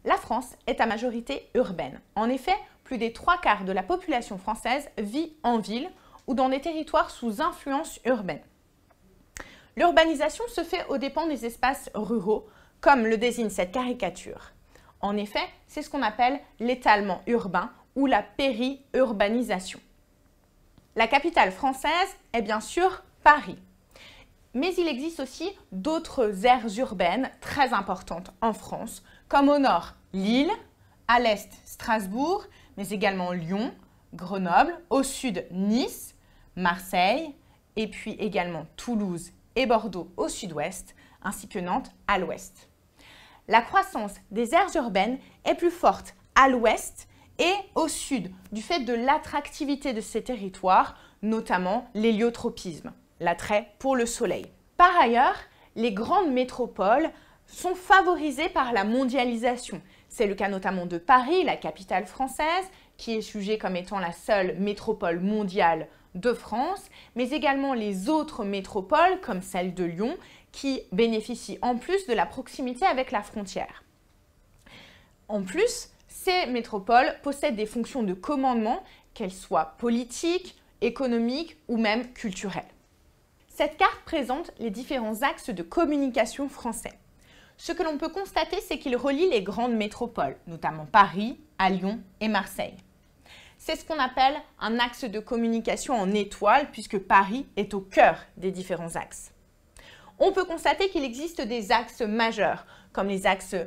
La France est à majorité urbaine. En effet, plus des 3/4 de la population française vit en ville ou dans des territoires sous influence urbaine. L'urbanisation se fait aux dépens des espaces ruraux, comme le désigne cette caricature. En effet, c'est ce qu'on appelle l'étalement urbain ou la périurbanisation. La capitale française est bien sûr Paris. Mais il existe aussi d'autres aires urbaines très importantes en France, comme au nord Lille, à l'est Strasbourg, mais également Lyon, Grenoble, au sud Nice, Marseille, et puis également Toulouse et Bordeaux au sud-ouest, ainsi que Nantes à l'ouest. La croissance des aires urbaines est plus forte à l'ouest et au sud, du fait de l'attractivité de ces territoires, notamment l'héliotropisme, l'attrait pour le soleil. Par ailleurs, les grandes métropoles sont favorisées par la mondialisation. C'est le cas notamment de Paris, la capitale française, qui est jugée comme étant la seule métropole mondiale de France, mais également les autres métropoles, comme celle de Lyon, qui bénéficient en plus de la proximité avec la frontière. En plus, ces métropoles possèdent des fonctions de commandement, qu'elles soient politiques, économiques ou même culturelles. Cette carte présente les différents axes de communication français. Ce que l'on peut constater, c'est qu'il relie les grandes métropoles, notamment Paris, à Lyon et Marseille. C'est ce qu'on appelle un axe de communication en étoile, puisque Paris est au cœur des différents axes. On peut constater qu'il existe des axes majeurs, comme les axes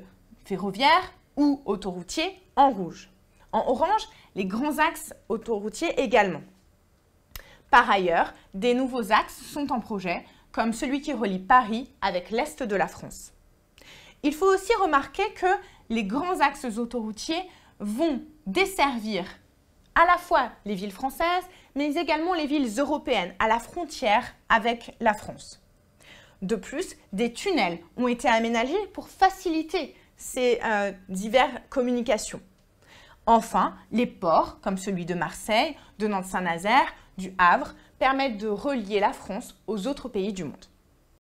ferroviaires ou autoroutiers en rouge. En orange, les grands axes autoroutiers également. Par ailleurs, des nouveaux axes sont en projet, comme celui qui relie Paris avec l'Est de la France. Il faut aussi remarquer que les grands axes autoroutiers vont desservir à la fois les villes françaises, mais également les villes européennes à la frontière avec la France. De plus, des tunnels ont été aménagés pour faciliter ces diverses communications. Enfin, les ports, comme celui de Marseille, de Nantes-Saint-Nazaire, du Havre, permettent de relier la France aux autres pays du monde.